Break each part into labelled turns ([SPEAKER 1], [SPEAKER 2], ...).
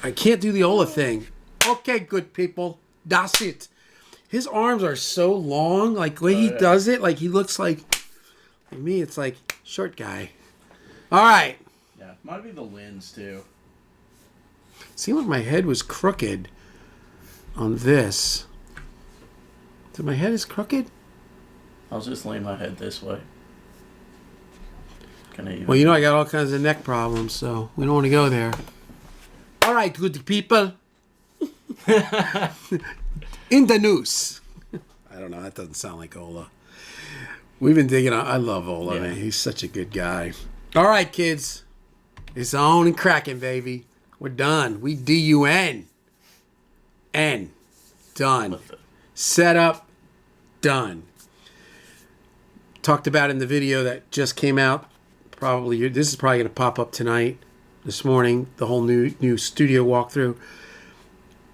[SPEAKER 1] I can't do the Ola thing. Okay, good people. That's it. His arms are so long. Like, the way he does it, like, he looks like me, it's like, short guy. All right.
[SPEAKER 2] Yeah, might be the lens, too.
[SPEAKER 1] Seemed like my head was crooked on this. So my head is crooked?
[SPEAKER 2] I'll just lay my head this way.
[SPEAKER 1] Well, you know I got all kinds of neck problems, so we don't want to go there. All right, good people. In the news. I don't know. That doesn't sound like Ola. We've been digging on. I love Ola, man. He's such a good guy. All right, kids. It's on and cracking, baby. We're done. We D-U-N. N. Done. Set up. Done. Talked about in the video that just came out. Probably this is probably going to pop up tonight, this morning. The whole new studio walkthrough.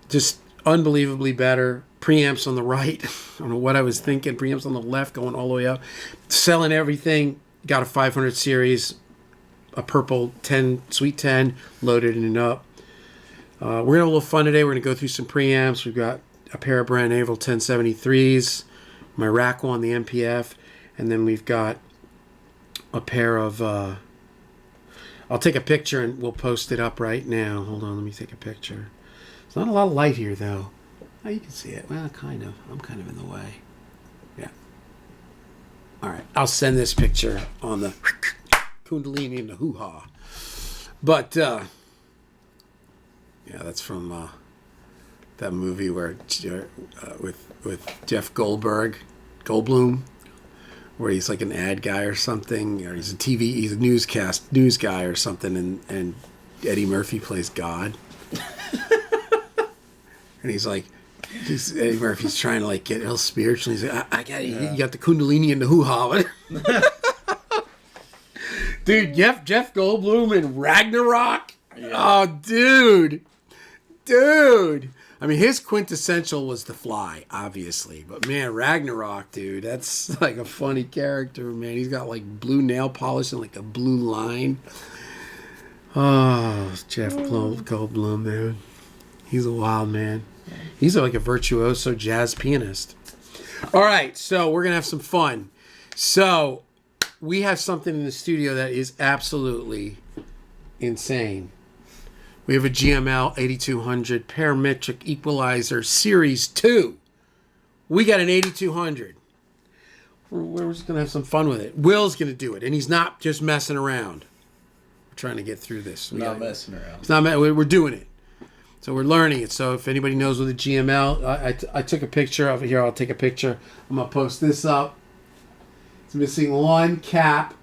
[SPEAKER 1] Just unbelievably better. Preamps on the right. I don't know what I was thinking. Preamps on the left, going all the way up. Selling everything. Got a 500 series, a purple 10, sweet 10, loaded and up. We're going to have a little fun today. We're going to go through some preamps. We've got a pair of Brand Naval 1073s, my rack one, the MPF, and then we've got a pair of, I'll take a picture and we'll post it up right now. Hold on, let me take a picture. There's not a lot of light here, though. Oh, you can see it. Well, kind of. I'm kind of in the way. Yeah. All right. I'll send this picture on the Kundalini and the hoo-ha. But, yeah, that's from that movie where with Jeff Goldblum, where he's like an ad guy or something, or he's a news guy or something, and Eddie Murphy plays God. And he's like, Eddie Murphy's trying to like get real spiritual. He's like, I got it. You got the Kundalini and the hoo-ha. Dude, Jeff Goldblum in Ragnarok. Yeah. Oh, dude. I mean, his quintessential was The Fly, obviously. But, man, Ragnarok, dude, that's like a funny character, man. He's got, like, blue nail polish and, like, a blue line. Oh, Jeff Goldblum, man. He's a wild man. He's like a virtuoso jazz pianist. All right, so we're going to have some fun. So we have something in the studio that is absolutely insane. We have a GML 8200 parametric equalizer series 2. We got an 8200. We're just going to have some fun with it. Will's going to do it, and he's not just messing around. We're trying to get through this.
[SPEAKER 2] Messing around.
[SPEAKER 1] It's not. We're doing it. So we're learning it. So if anybody knows what a GML, I took a picture of it here. I'll take a picture. I'm going to post this up. It's missing one cap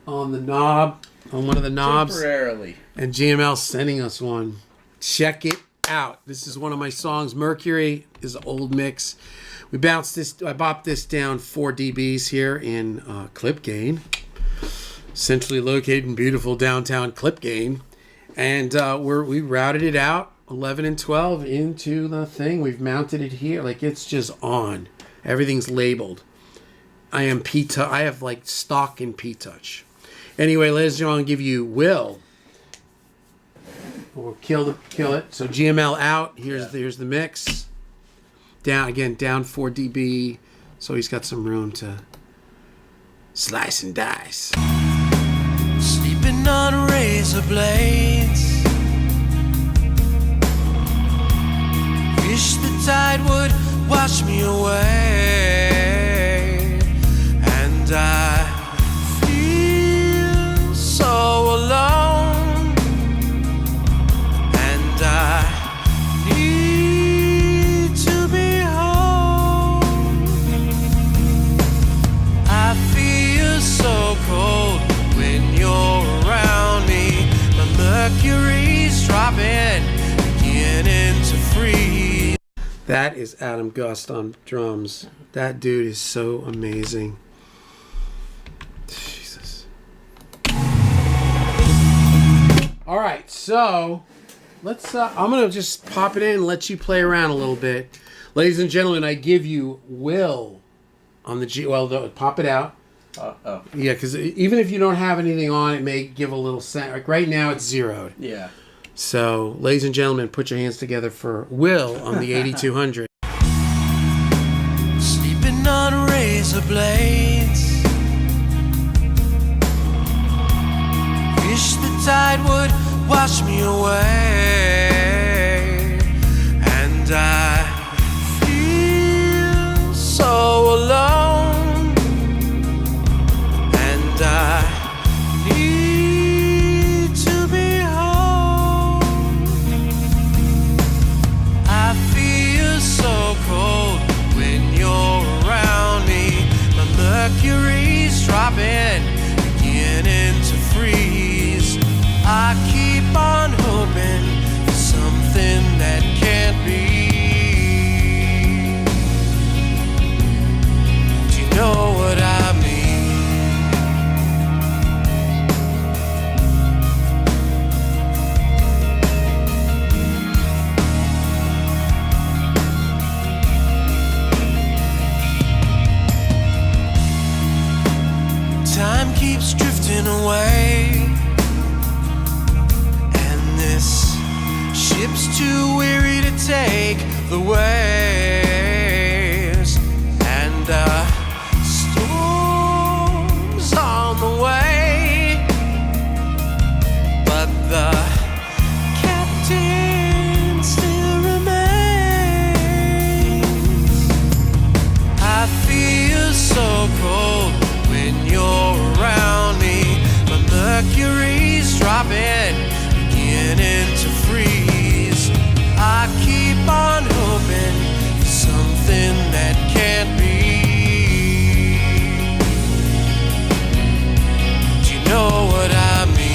[SPEAKER 1] on the knob, on one of the knobs.
[SPEAKER 2] Temporarily.
[SPEAKER 1] And GML sending us one. Check it out. This is one of my songs. Mercury is an old mix. We bounced this. I bopped this down 4 dBs here in Clip Gain. Centrally located in beautiful downtown Clip Gain. And we routed it out 11 and 12 into the thing. We've mounted it here. Like, it's just on. Everything's labeled. I have like stock in P-Touch. Anyway, ladies and gentlemen, I'll give you Will. We'll kill it. So GML out. Here's the mix. Down 4 dB. So he's got some room to slice and dice.
[SPEAKER 3] Sleeping on razor blades. Wish the tide would wash me away, and I feel so alone, and I need to be home. I feel so cold when you're around me. My mercury's dropping, beginning to freeze.
[SPEAKER 1] That is Adam Gust on drums. That dude is so amazing. Jesus. All right, so let's. I'm gonna just pop it in and let you play around a little bit, ladies and gentlemen. I give you Will on the G. Well, pop it out.
[SPEAKER 2] Oh.
[SPEAKER 1] Yeah, because even if you don't have anything on, it may give a little sound. Like right now, it's zeroed.
[SPEAKER 2] Yeah.
[SPEAKER 1] So, ladies and gentlemen, put your hands together for Will on the 8200.
[SPEAKER 3] Sleeping on razor blades. Wish the tide would wash me away. And I feel so alone. And I need to be home. I feel so cold when you're around me. My mercury's dropping, beginning to freeze. I keep on hoping for something that can't be. Do you know what I mean? Time keeps drifting away, and this ship's too weary to take the waves, and storms on the way, but the captain still remains. I feel so cold when you're around me. My mercury's dropping, beginning to freeze. I keep on hoping for something that can't be. Do you know what I mean?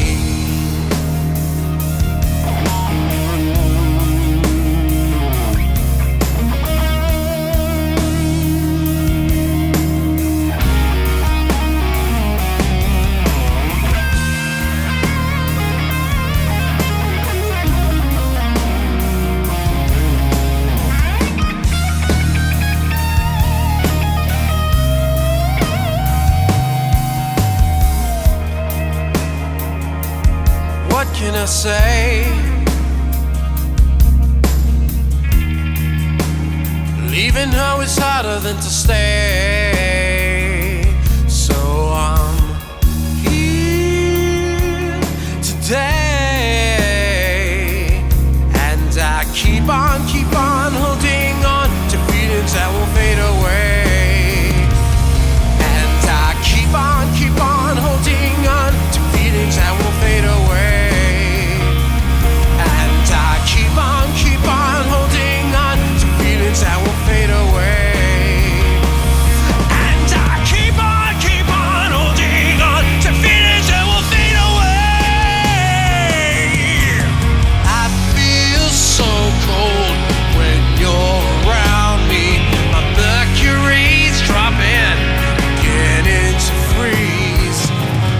[SPEAKER 3] What can I say? Leaving her is harder than to stay. So I'm here today, and I keep on holding on to feelings that will fade away. And I keep on holding on to feelings that will fade away. And I keep on holding on to feelings that will fade away. And I keep on holding on to feelings that will fade away. I feel so cold when you're around me. My mercury's dropping, beginning to freeze.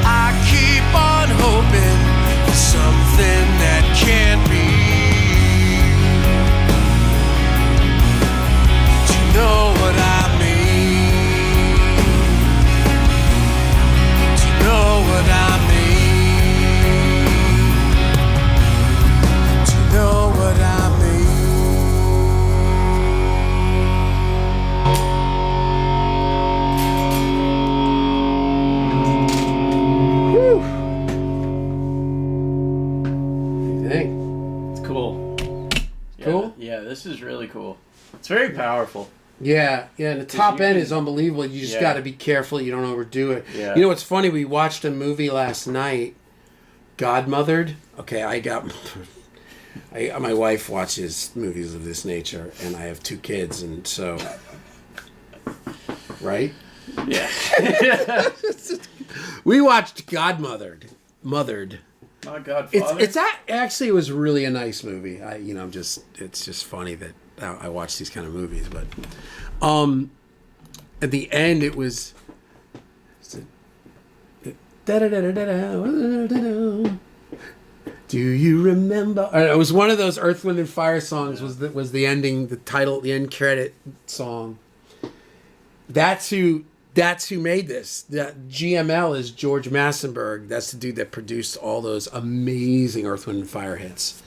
[SPEAKER 3] I keep on hoping for something that can't be. Do you know what I mean? Do you know what I mean? Do you know what I
[SPEAKER 1] Whew. What do you think?
[SPEAKER 2] It's cool.
[SPEAKER 1] Cool?
[SPEAKER 2] Yeah, this is really cool. It's very powerful.
[SPEAKER 1] Yeah, and the top
[SPEAKER 2] you
[SPEAKER 1] end
[SPEAKER 2] can-
[SPEAKER 1] is unbelievable. You just
[SPEAKER 2] Yeah.
[SPEAKER 1] got to be careful you don't overdo it.
[SPEAKER 2] Yeah.
[SPEAKER 1] You know what's funny? We watched a movie last night, Godmothered. Okay, my wife watches movies of this nature, and I have 2 kids, and so, right?
[SPEAKER 2] Yeah.
[SPEAKER 1] We watched Godmothered. Mothered.
[SPEAKER 2] My Godfather.
[SPEAKER 1] Actually, it was really a nice movie. It's just funny that I watch these kind of movies, but at the end it was do you remember? It was one of those Earth, Wind and Fire songs.
[SPEAKER 2] Yeah.
[SPEAKER 1] Was the ending, the title, the end credit song. That's who made this. That GML is George Massenburg. That's the dude that produced all those amazing Earth, Wind and Fire hits.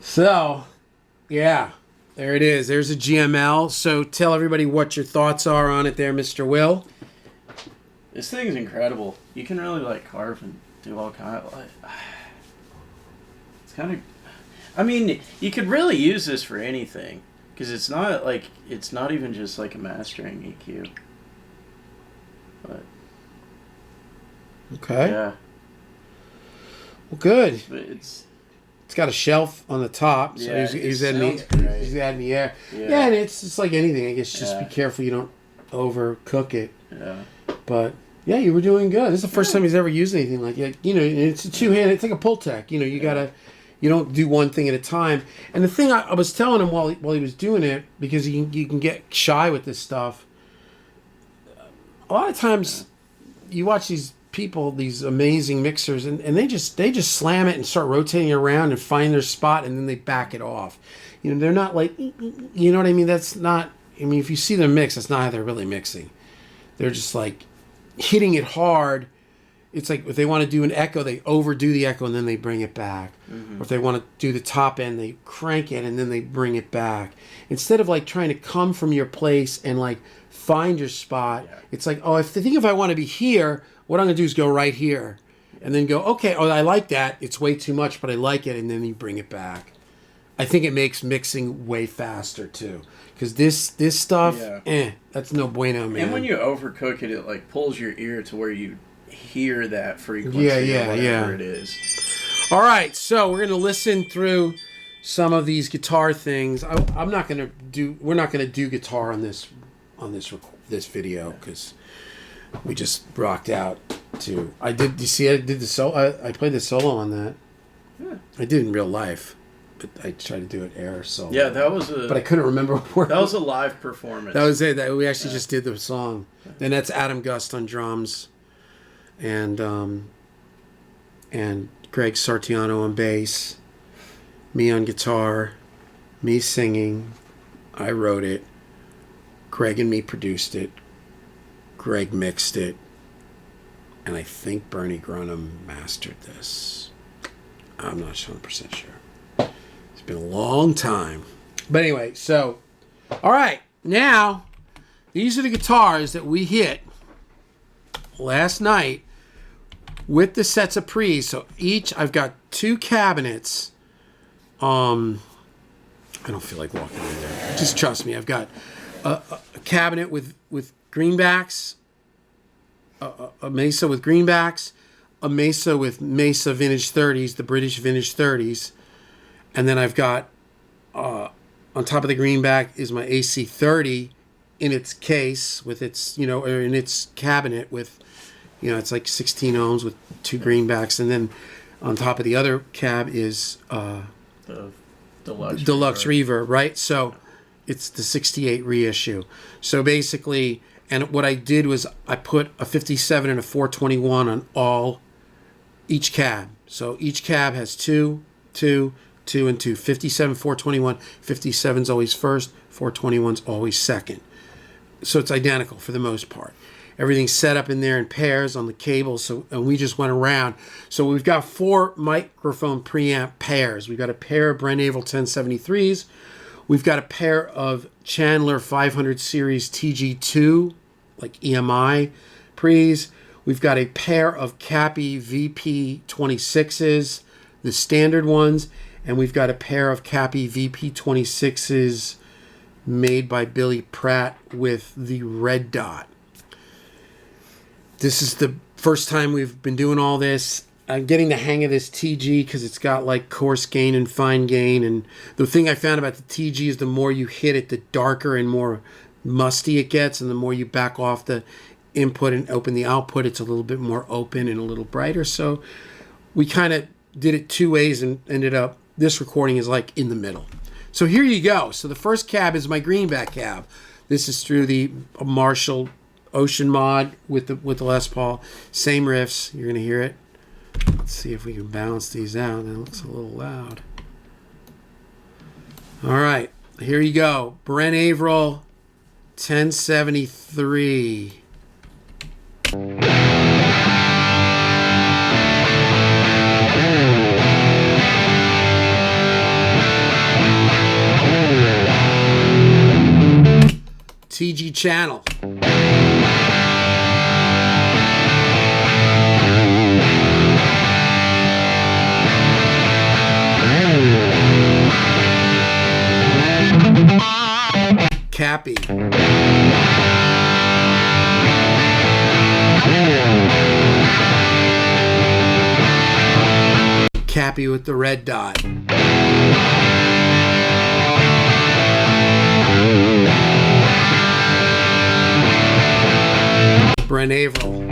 [SPEAKER 1] So, yeah, there it is. There's a GML. So tell everybody what your thoughts are on it there, Mr. Will.
[SPEAKER 2] This thing's incredible. You can really like carve and do all kind of like. It's kind of. I mean, you could really use this for anything because it's not even just like a mastering EQ. But.
[SPEAKER 1] Okay.
[SPEAKER 2] Yeah.
[SPEAKER 1] Well, good.
[SPEAKER 2] But it's
[SPEAKER 1] got a shelf on the top, so
[SPEAKER 2] yeah,
[SPEAKER 1] he's adding the air.
[SPEAKER 2] Yeah.
[SPEAKER 1] Yeah, and it's just like anything. I guess just
[SPEAKER 2] Yeah.
[SPEAKER 1] be careful you don't overcook it.
[SPEAKER 2] Yeah.
[SPEAKER 1] But yeah, you were doing good. This is the first time he's ever used anything like that. You know, it's a two-handed. It's like a pull tech. You know, you don't do one thing at a time. And the thing I was telling him while he was doing it, because you can get shy with this stuff. A lot of times, you watch these people, these amazing mixers, and they just slam it and start rotating around and find their spot, and then they back it off. You know, they're not like, you know what I mean? That's not. I mean, if you see them mix, that's not how they're really mixing. They're just like hitting it hard. It's like if they want to do an echo, they overdo the echo and then they bring it back. Mm-hmm. Or if they want to do the top end, they crank it and then they bring it back. Instead of like trying to come from your place and like find your spot, it's like, oh, if I want to be here, what I'm going to do is go right here. And then go, okay, oh, I like that. It's way too much, but I like it. And then you bring it back. I think it makes mixing way faster too. Because this stuff, that's no bueno, man.
[SPEAKER 2] And when you overcook it, it like pulls your ear to where you hear that frequency. Whatever it is.
[SPEAKER 1] All right, so we're gonna listen through some of these guitar things. We're not gonna do guitar on this video because we just rocked out to. I did the solo. I played the solo on that. Yeah. I did in real life. I tried to do it air solo.
[SPEAKER 2] Yeah, that was a.
[SPEAKER 1] But I couldn't remember where.
[SPEAKER 2] That was a live performance.
[SPEAKER 1] That was it. We actually just did the song. Then that's Adam Gust on drums, and Greg Sartiano on bass, me on guitar, me singing. I wrote it. Greg and me produced it. Greg mixed it, and I think Bernie Grunham mastered this. I'm not 100% sure. It's been a long time. But anyway, so, all right. Now, these are the guitars that we hit last night with the sets of pre's. So each, I've got 2 cabinets. I don't feel like walking in there. Just trust me. I've got a cabinet with greenbacks, a Mesa with greenbacks, a Mesa with Mesa Vintage 30s, the British Vintage 30s. And then I've got, on top of the greenback is my AC30 in its case with its, or in its cabinet with, it's like 16 ohms with 2 greenbacks. And then on top of the other cab is the Deluxe Reverb, right? So it's the 68 reissue. So basically, and what I did was I put a 57 and a 421 on each cab. So each cab has 2, 2, 2, and 2. 57, 421. 57's always first. 421's always second. So it's identical for the most part. Everything's set up in there in pairs on the cable. And we just went around. So we've got 4 microphone preamp pairs. We've got a pair of Brent Averill 1073s. We've got a pair of Chandler 500 series TG2, like EMI pre's. We've got a pair of Capi VP 26s, the standard ones. And we've got a pair of Capi VP 26s made by Billy Pratt with the red dot. This is the first time we've been doing all this. I'm getting the hang of this TG because it's got like coarse gain and fine gain. And the thing I found about the TG is the more you hit it, the darker and more musty it gets. And the more you back off the input and open the output, it's a little bit more open and a little brighter. So we kind of did it 2 ways and ended up, this recording is like in the middle. So here you go. So the first cab is my Greenback cab. This is through the Marshall Ocean Mod with the Les Paul. Same riffs. You're going to hear it. Let's see if we can balance these out. That looks a little loud. All right. Here you go. Brent Averill 1073. TG channel. Capi. Capi with the red dot. Brent Averill.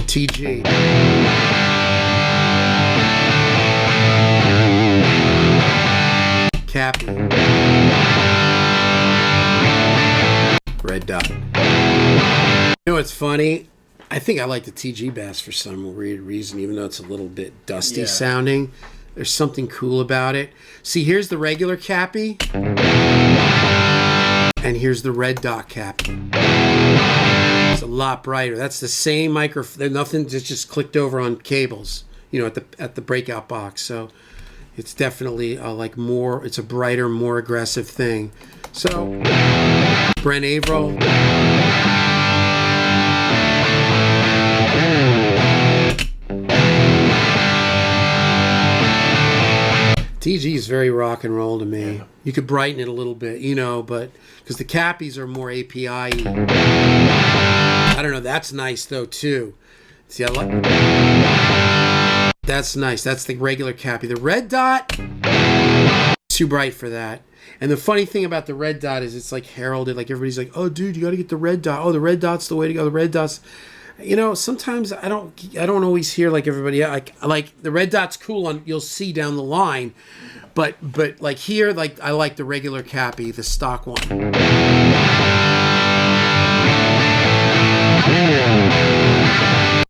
[SPEAKER 1] TG. Capi. Red dot. You know what's funny? I think I like the TG bass for some weird reason, even though it's a little bit dusty sounding. There's something cool about it. See, here's the regular Capi, and here's the red dot Capi. It's a lot brighter. That's the same microphone. Nothing just clicked over on cables, you know, at the breakout box. So it's definitely like more. It's a brighter, more aggressive thing. So Brent Averill. TG is very rock and roll to me. Yeah. You could brighten it a little bit, you know, but because the Cappies are more API-y. I don't know. That's nice though too. See, I like. That's nice. That's the regular Capi. The red dot, too bright for that. And the funny thing about the red dot is it's like heralded. Like everybody's like, "Oh, dude, you got to get the red dot. Oh, the red dot's the way to go. The red dot's." You know, sometimes I don't always hear like everybody. Like the red dot's cool on. You'll see down the line, but like here, like I like the regular Capi, the stock one.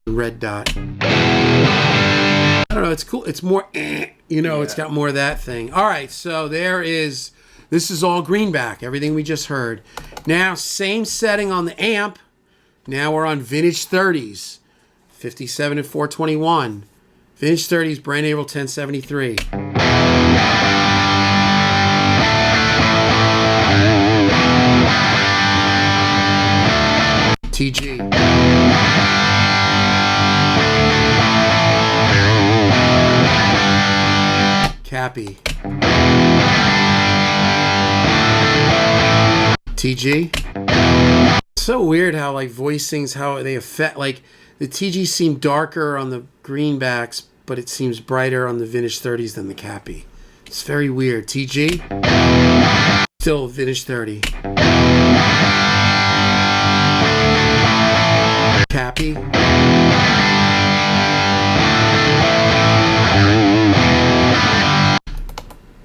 [SPEAKER 1] Red dot. I don't know. It's cool. It's more, you know. Yeah. It's got more of that thing. All right, so there is. This is all Greenback. Everything we just heard. Now, same setting on the amp. Now we're on vintage 30s, 57 and 421. Vintage 30s, Brent Averill 1073. TG. Capi. TG. So weird how like voicings, how they affect, like the TG seem darker on the Greenbacks, but it seems brighter on the vintage 30s than the Capi. It's very weird. TG, still vintage 30. Capi.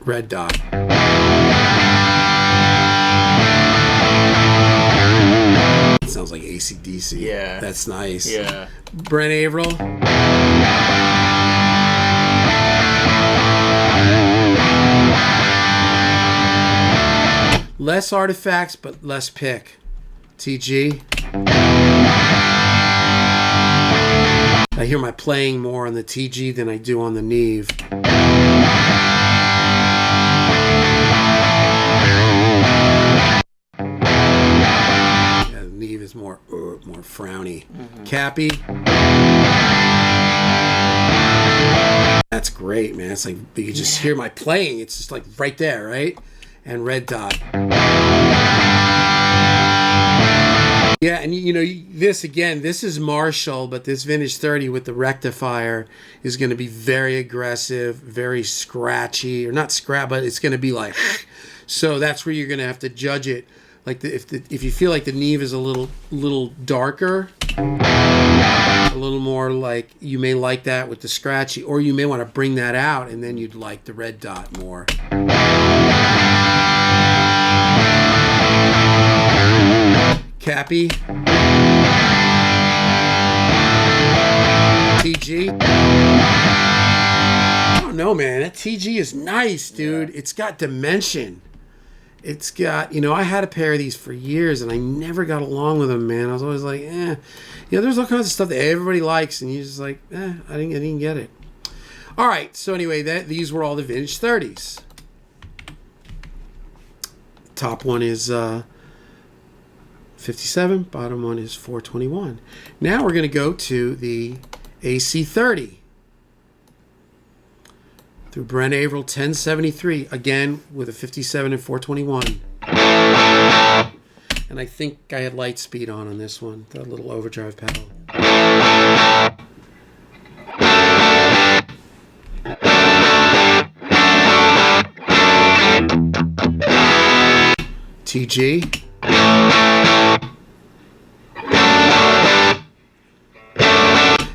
[SPEAKER 1] Red dot. Sounds like AC/DC.
[SPEAKER 2] Yeah.
[SPEAKER 1] That's nice.
[SPEAKER 2] Yeah.
[SPEAKER 1] Brent Averill. Less artifacts, but less pick. TG. I hear my playing more on the TG than I do on the Neve. Neve is more frowny. Mm-hmm. Capi. That's great, man. It's like you just hear my playing. It's just like right there, right? And red dot. Yeah, and you know, this again, this is Marshall, but this vintage 30 with the rectifier is going to be very aggressive, very scratchy, or not scratch, but it's going to be like, so that's where you're going to have to judge it. Like if you feel like the Neve is a little darker, a little more like, you may like that with the scratchy, or you may want to bring that out and then you'd like the red dot more. Capi. TG. I don't know, man. That TG is nice, dude. Yeah. It's got dimension. It's got, you know, I had a pair of these for years and I never got along with them, man. I was always like, You know, there's all kinds of stuff that everybody likes and you're just like, I didn't get it. All right, so anyway, these were all the vintage 30s. Top one is 57, bottom one is 421. Now we're going to go to the AC30 through Brent Averill 1073, again with a 57 and 421. And I think I had light speed on this one, the little overdrive pedal. TG.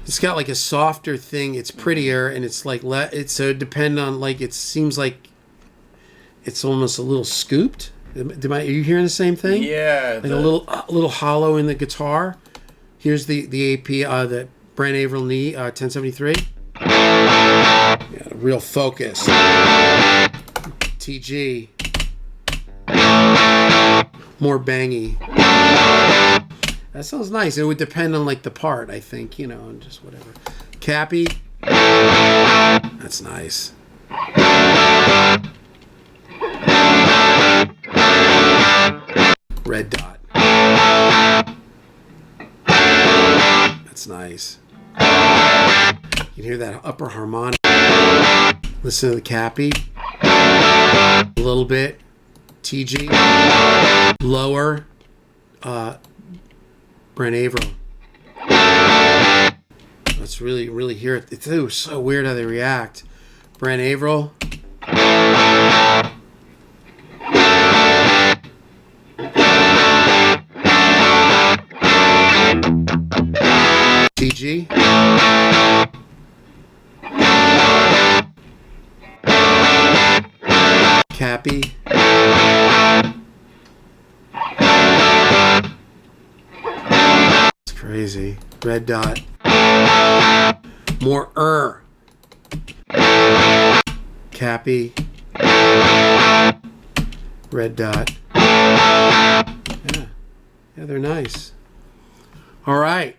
[SPEAKER 1] It's got like a softer thing. It's prettier, and it's like it's so depend on like it seems like it's almost a little scooped. Are you hearing the same thing?
[SPEAKER 2] Yeah,
[SPEAKER 1] like a little hollow in the guitar. Here's the AP the Brent Averill Neve 1073. Yeah, real focus. TG. More bangy. That sounds nice. It would depend on like the part, I think, you know, and just whatever. Capi. That's nice. Red dot. That's nice. You can hear that upper harmonic. Listen to the Capi. A little bit. TG. Lower. Brent Averill. Let's really hear it. It's so weird how they react. Brent Averill. TG. Capi. It's crazy. Red dot. More Capi. Red dot. Yeah, they're nice. All right.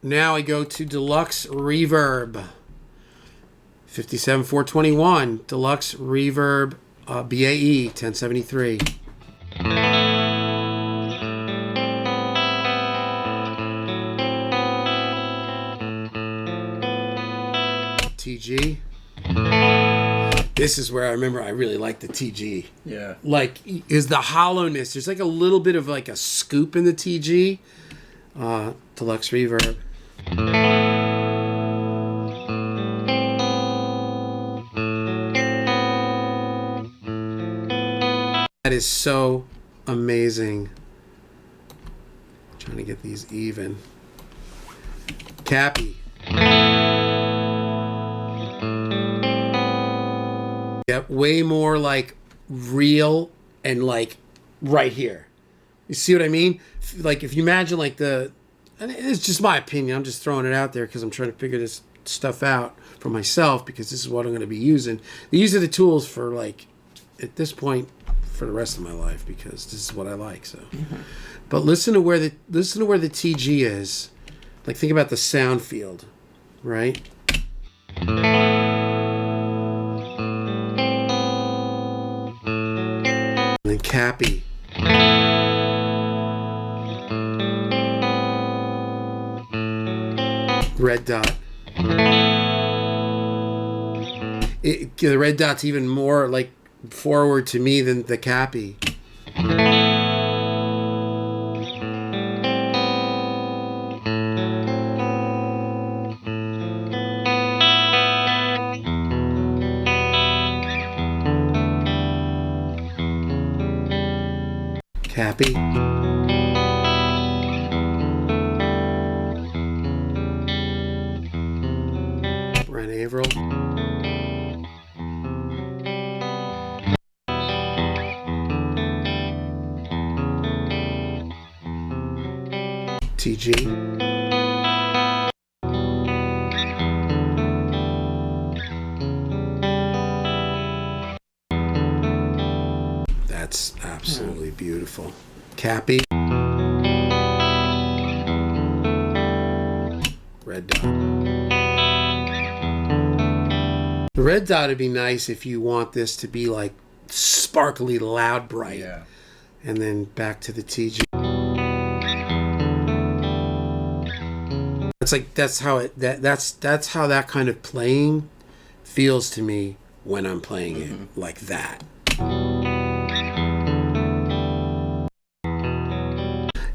[SPEAKER 1] Now I go to Deluxe Reverb. 57 421. Deluxe Reverb BAE 1073. TG. This is where I remember I really liked the TG.
[SPEAKER 2] Yeah. Like,
[SPEAKER 1] is the hollowness. There's like a little bit of like a scoop in the TG. Deluxe Reverb. That is so amazing. I'm trying to get these even. Capi. Yeah, way more like real and like right here. You see what I mean? Like if you imagine like and it's just my opinion. I'm just throwing it out there because I'm trying to figure this stuff out for myself because this is what I'm going to be using. These are the tools for like at this point for the rest of my life because this is what I like. So, but listen to where the TG is. Like think about the sound field, right? And then Capi. Red dot. The red dot's even more like forward to me than the Capi. Capi. Brent Averill. TG. That's absolutely beautiful. Capi. Red dot. The red dot would be nice if you want this to be like sparkly, loud, bright.
[SPEAKER 2] Yeah.
[SPEAKER 1] And then back to the TG. It's like that's how that kind of playing feels to me when I'm playing it like that.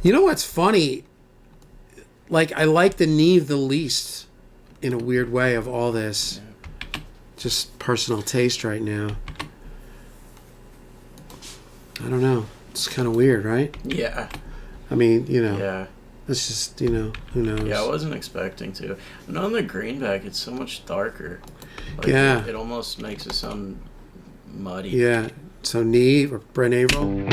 [SPEAKER 1] You know what's funny? Like, I like the Neve the least in a weird way of all this. Yeah. Just personal taste right now. I don't know. It's kind of weird, right?
[SPEAKER 2] Yeah.
[SPEAKER 1] I mean, you know.
[SPEAKER 2] Yeah.
[SPEAKER 1] It's just, you know, who knows?
[SPEAKER 2] Yeah, I wasn't expecting to. And on the Greenback, it's so much darker. Like,
[SPEAKER 1] yeah.
[SPEAKER 2] It almost makes it sound muddy.
[SPEAKER 1] Yeah. So Neve or Brent Averill.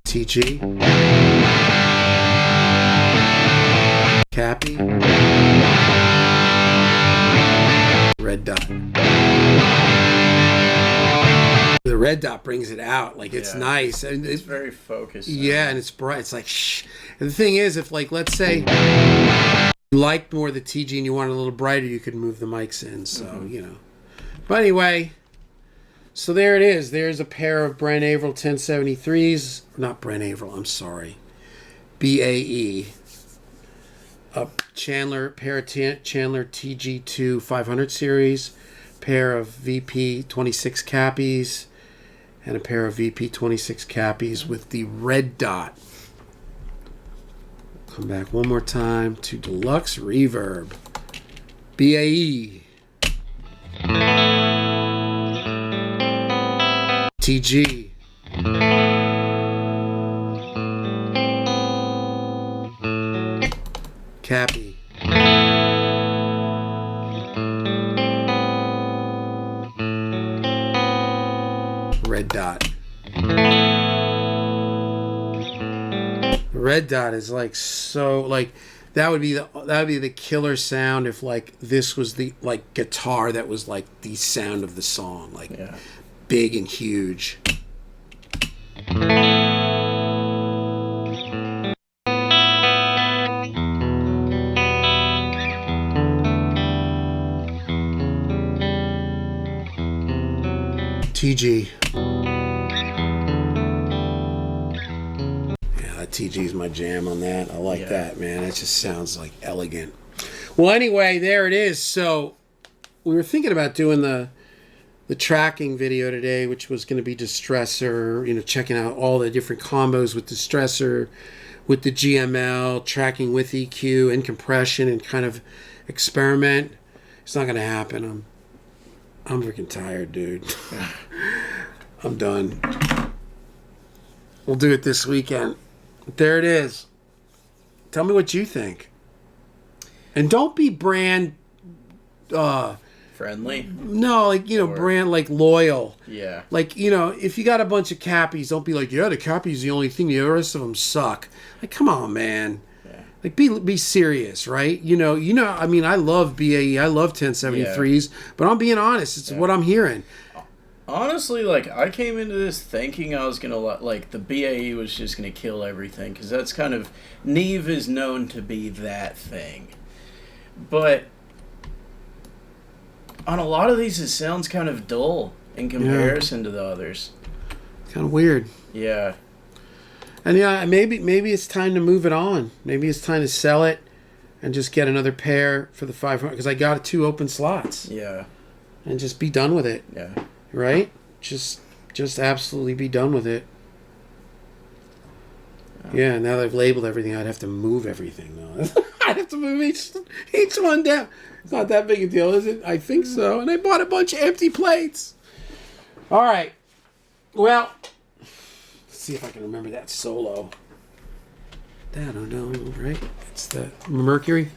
[SPEAKER 1] TG. Capi. Red dot. The red dot brings it out. Like, it's nice. And
[SPEAKER 2] it's very focused.
[SPEAKER 1] Yeah, and it's bright. It's like, shh. And the thing is, if, like, let's say you liked more the TG and you want it a little brighter, you could move the mics in. So, you know. But anyway, so there it is. There's a pair of Brent Averill 1073s. Not Brent Averill, I'm sorry. BAE. A Chandler, pair of Chandler TG2 500 series. Pair of VP 26 Cappies. And a pair of VP 26 Cappies with the red dot. Come back one more time to Deluxe Reverb. BAE. TG. Capi. Red dot. Red dot is like so like that would be the killer sound if like this was the like guitar that was like the sound of the song, like big and huge. TG. TG is my jam on that. I like that, man. It just sounds like elegant. Well, anyway, there it is. So we were thinking about doing the tracking video today, which was going to be Distressor, you know, checking out all the different combos with Distressor, with the GML, tracking with EQ and compression and kind of experiment. It's not going to happen. I'm freaking tired, dude. I'm done. We'll do it this weekend. There it is. Tell me what you think. And don't be brand
[SPEAKER 2] friendly.
[SPEAKER 1] No, like, you know, brand like loyal.
[SPEAKER 2] Yeah.
[SPEAKER 1] Like, you know, if you got a bunch of Cappies, don't be like, yeah, the Cappy's the only thing. The rest of them suck. Like, come on, man. Yeah. Like, be serious, right? You know. I mean, I love BAE. I love 1073s, but I'm being honest. It's what I'm hearing.
[SPEAKER 2] Honestly, like, I came into this thinking I was going to, like, the BAE was just going to kill everything, because that's kind of, Neve is known to be that thing. But on a lot of these, it sounds kind of dull in comparison to the others.
[SPEAKER 1] Kind of weird.
[SPEAKER 2] Yeah.
[SPEAKER 1] And yeah, maybe it's time to move it on. Maybe it's time to sell it and just get another pair for the 500, because I got 2 open slots.
[SPEAKER 2] Yeah.
[SPEAKER 1] And just be done with it.
[SPEAKER 2] Yeah.
[SPEAKER 1] Right? Just absolutely be done with it. Yeah, now that I've labeled everything, I'd have to move everything, though. I'd have to move each one down. It's not that big a deal, is it? I think so. And I bought a bunch of empty plates. All right. Well, let's see if I can remember that solo. I don't know, right? It's the Mercury.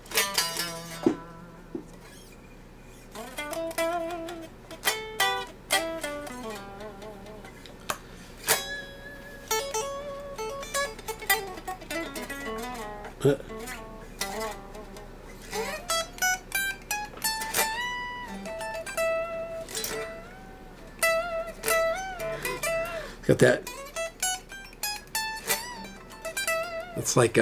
[SPEAKER 1] Got that. It's like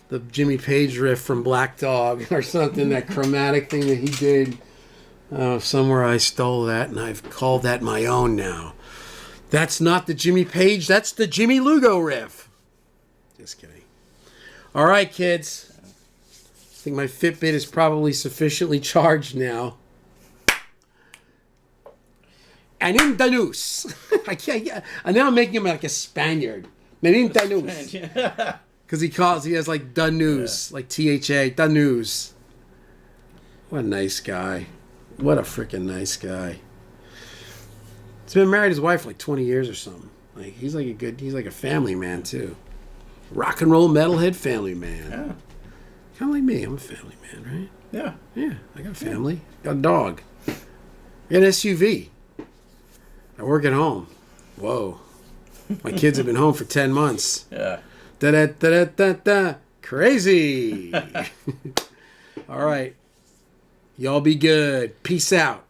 [SPEAKER 1] the Jimmy Page riff from Black Dog or something, that chromatic thing that he did. Somewhere I stole that, and I've called that my own now. That's not the Jimmy Page, that's the Jimmy Lugo riff. Just kidding. All right, kids. I think my Fitbit is probably sufficiently charged now. And in the news. I can't. And now I'm making him like a Spaniard. And in the news. Because he has like the news, like THA, the news. What a nice guy. What a freaking nice guy. He's been married to his wife for like 20 years or something. Like he's like a family man too. Rock and roll metalhead family man.
[SPEAKER 2] Yeah.
[SPEAKER 1] Kind of like me. I'm a family man, right?
[SPEAKER 2] Yeah.
[SPEAKER 1] Yeah, I got a family. Got a dog. I got an SUV. I work at home. Whoa. My kids have been home for 10 months.
[SPEAKER 2] Yeah.
[SPEAKER 1] Da-da-da-da-da-da. Crazy. All right. Y'all be good. Peace out.